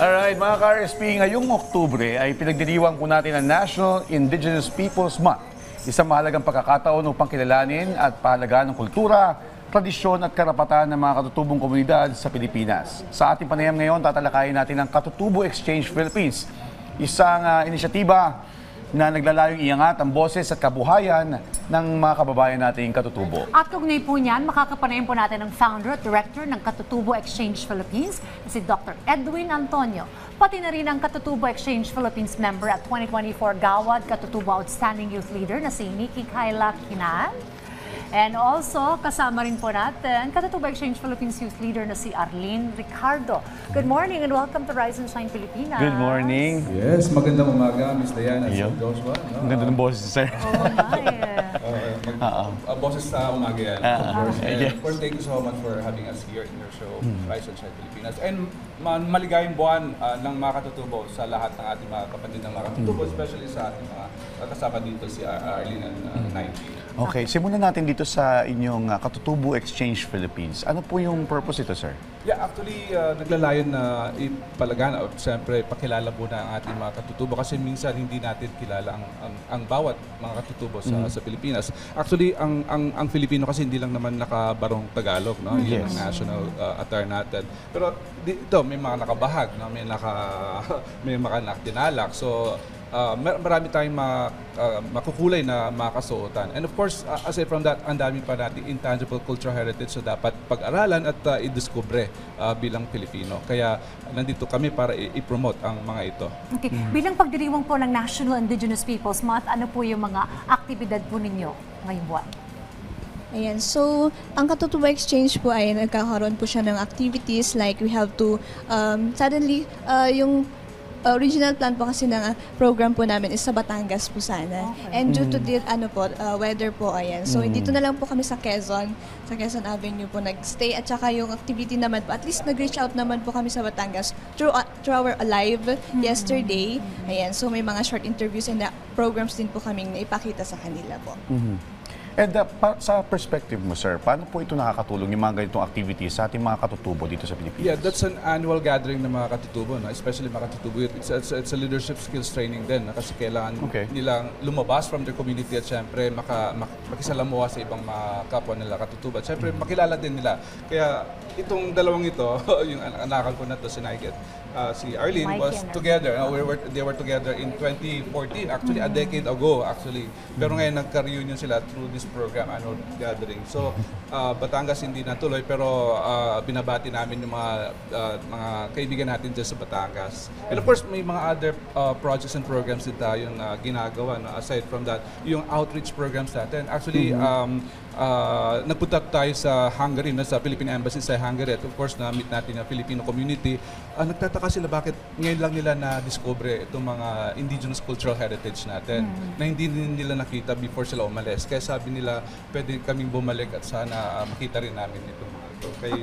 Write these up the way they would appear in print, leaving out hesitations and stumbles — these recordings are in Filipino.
Alright, mga ka-RSP, ngayong Oktubre ay pinagdiriwang po natin ang National Indigenous Peoples Month. Isang mahalagang pagkakataon upang kilalanin at pahalagaan ng kultura, tradisyon at karapatan ng mga katutubong komunidad sa Pilipinas. Sa ating panayam ngayon, tatalakayin natin ang Katutubo Exchange Philippines, isang inisyatiba na naglalayong iangat ang boses at kabuhayan ng mga kababayan nating katutubo. At kaugnay po niyan, makakapanayin po natin ang founder at director ng Katutubo Exchange Philippines, si Dr. Edwin Antonio. Pati na rin ang Katutubo Exchange Philippines member at 2024 Gawad Katutubo Outstanding Youth Leader na si Nikki Kayla Kinan. And also, kasama rin po natin, Katutubo Exchange Philippines Youth Leader na si Arlene Ricardo. Good morning and welcome to Rise and Shine Pilipinas. Good morning. Yes, magandang umaga, Miss Diana at Iyo. Sir Joshua. Ang ganda ng boses, sir. Oo nga eh. Boses sa umaga yan, of course. And yes. of course, thank you so much for having us here in your show, Rise and Shine Pilipinas. And maligayang buwan ng mga katutubo sa lahat ng ating mga kapatid ng mga katutubo, especially sa ating mga kasama dito si Arlene and Nike. Okay, simulan natin dito sa inyong Katutubo Exchange Philippines. Ano po yung purpose ito, sir? Yeah, actually, naglalayon na ipalagan at siyempre pakilala muna ang ating mga katutubo kasi minsan hindi natin kilala ang bawat mga katutubo sa Pilipinas. Actually, ang Filipino kasi hindi lang naman nakabarong Tagalog, no? Yun ang national attire natin. Pero dito may mga nakabahag, no? May mga nakdinalak. So, marami tayong makukulay na makasuotan. And of course, aside from that, ang dami pa natin intangible cultural heritage na dapat pag-aralan at i-discover bilang Pilipino. Kaya nandito kami para i-promote ang mga ito. Okay. Bilang pagdiriwang po ng National Indigenous Peoples Month, ano po yung mga aktibidad po ninyo ngayong buwan? Ayan, so ang Katutubo Exchange po ay nagkakaroon po siya ng activities like we have to suddenly yung original plan po kasi ng program po namin is sa Batangas po sana. Okay. And due to the weather po, ayan. So dito na lang po kami sa Quezon Avenue po nagstay at saka yung activity naman po, at least nag-reach out naman po kami sa Batangas through our live yesterday. Ayan, so may mga short interviews and programs din po kaming naipakita sa kanila po. And sa perspective mo, sir, paano po ito nakakatulong yung mga ganitong activities sa ating mga katutubo dito sa Pilipinas? Yeah, that's an annual gathering ng mga katutubo, no? Especially mga katutubo. It's a leadership skills training din, no? Kasi kailangan nilang lumabas from their community at syempre makisalamuha sa ibang mga kapwa nila katutubo. At syempre makilala din nila. Kaya itong dalawang ito, yung anakan ko na to, si Nike at si Arlene, was together. They were together in 2014, actually a decade ago actually. Pero ngayon nagka-reunion sila through this program, annual gathering. So, Batangas hindi natuloy pero binabati namin yung mga kaibigan natin dyan sa Batangas. And of course, may mga other projects and programs din tayong ginagawa. No? Aside from that, yung outreach programs natin. Actually, nagpunta tayo sa Hungary, no? Sa Philippine Embassy sa Hungary. At of course, na-meet natin ang Filipino community. Nagtataka sila bakit ngayon lang nila na-discover itong mga indigenous cultural heritage natin na hindi nila nakita before sila umalis. Kaya sabi nila, pwede kaming bumalik at sana makita rin namin itong mga ito. Kaya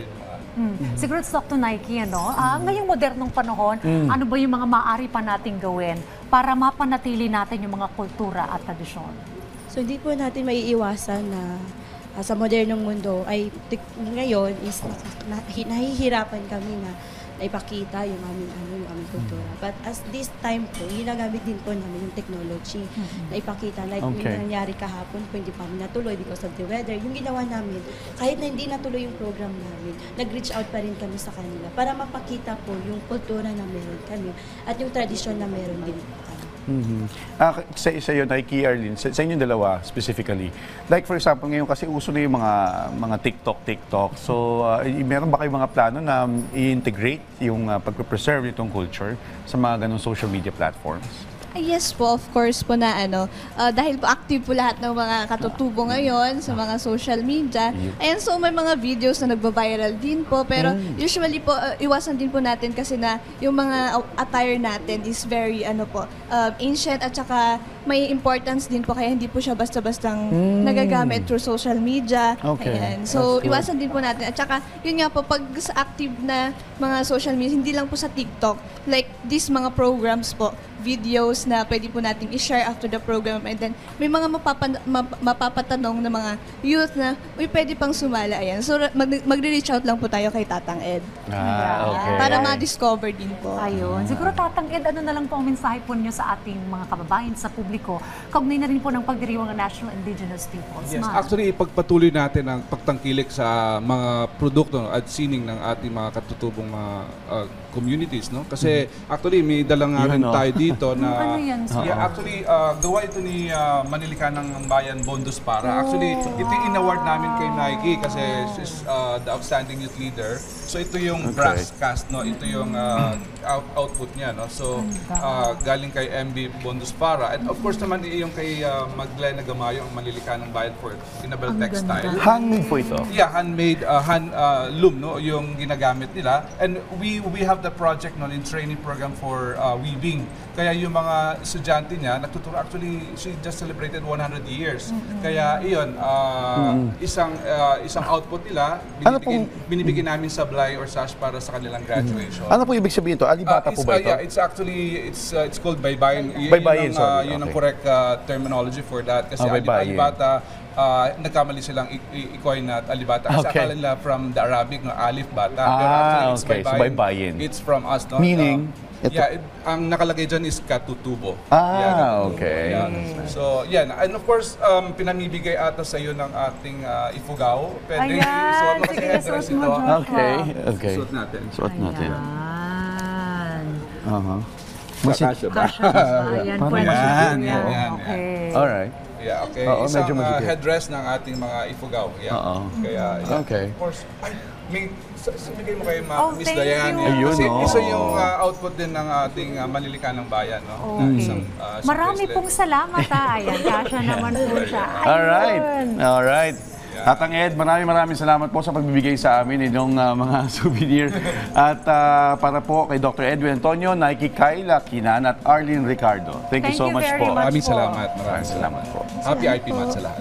Siguro Dr. Nike, ano? Ngayong modernong panahon, ano ba yung mga maaari pa nating gawin para mapanatili natin yung mga kultura at tradisyon? So hindi po natin maiiwasan na sa modernong mundo ay ngayon is nahihirapan kami na ipakita yung aming kultura. But as this time po, ginagamit din po namin yung technology na ipakita. Like yung nangyari kahapon po, hindi pa kami natuloy because of the weather. Yung ginawa namin, kahit na hindi natuloy yung program namin, nag-reach out pa rin kami sa kanila para mapakita po yung kultura na meron kami at yung tradisyon na meron din po kami. Sa iyo, Nike, Arlene, sa inyong dalawa specifically. Like for example, ngayon kasi uso na yung mga TikTok. So, meron ba kayong mga plano na i-integrate yung pag-preserve itong culture sa mga ganong social media platforms? Yes po, of course po na dahil po active po lahat ng mga katutubo ngayon sa mga social media. Ayan, so may mga videos na nagba-viral din po. Pero usually po, iwasan din po natin kasi na yung mga attire natin is very ancient at saka may importance din po kaya hindi po siya basta-bastang nagagamit through social media. Okay. Ayan. So, That's good. iwasan din po natin. At saka, yun nga po, pag sa active na mga social media, hindi lang po sa TikTok, like these mga programs po, videos na pwede po nating i-share after the program, and then may mga mapapatanong na mga youth na, uy, pwede pang sumala. Ayan. So, magre-reach out lang po tayo kay Tatang Ed. Okay. Para ma-discover din po. Ayun. Siguro Tatang Ed, ano na lang po ang mensahe po niyo sa ating mga kababayan, sa publiko, kaugnay na rin po ng pagdiriwang ng National Indigenous Peoples Yes, Month. actually ipagpatuloy natin ang pagtangkilik sa mga produkto at sining ng ating mga katutubong mga communities, no? Kasi actually may dalang nga rin Yun, no? tayo dito na Ano yan, sir? yeah, actually gawa ito ni Manilikanang Bayan Bondos Para. Actually ito yung in-award namin kay Nike kasi she's the outstanding youth leader. So ito yung brass cast, no? Ito yung output niya, no? So galing kay MB Bondos Para, and of course naman yung kay Magdalena Gamayo, ang Manilikanang Bayan for Inabel Textile. Handmade po ito. Yeah, handmade, hand loom, no, yung ginagamit nila. And we have the project no, in training program for weaving. Kaya yung mga estudyante niya nagtuturo. Actually, she just celebrated 100 years. Kaya iyon, isang output nila binibigyan namin sablay or sash para sa kanilang graduation. Ano po ibig sabihin ito? Alibata po ba ito? Yeah, it's actually it's called baybayin. Baybayin, sorry. Yun ang Okay. correct terminology for that kasi baybayin. alibata nagkamali silang i-coin na alibata kasi Okay. akala nila from the Arabic no alif bata. Ah, it's okay. So, baybayin. It's from us, no? Meaning? Ang nakalagay dyan is katutubo. Ah, Katutubo. okay. Yeah. So, yan. And of course, pinamibigay ata sa iyo ng ating ifugao. Pwede Ayan, isuot mo kasi sige, headdress isuot mo, ito. Joshua. Okay. Suot natin. Suot natin. Ayan. Kakasya ba? Ayan, pwede. Yan, Yan. yan. Okay. Alright. Yeah, okay. Oo, Isang medyo masikip. headdress ng ating mga ifugao. Yeah. Oo. Kaya, yeah. Okay. Of course, ay, may, bigay mo kay Oh, Miss thank Diane. you. Yeah. Kasi Ayun, isa oh. yung output din ng ating Manilikanang Bayan. No? Na Okay. isang, Marami bracelet. pong salamat ha. Ayan, kasya naman po siya. Alright. Ayun. Alright. Tatang Ed, maraming salamat po sa pagbibigay sa amin inyong mga souvenir. At para po kay Dr. Edwin Antonio, Nike Kyla Kinan at Arlene Ricardo. Thank you Thank so you much very po. much. Maraming salamat. Maraming salamat po. Happy IP Month sa lahat.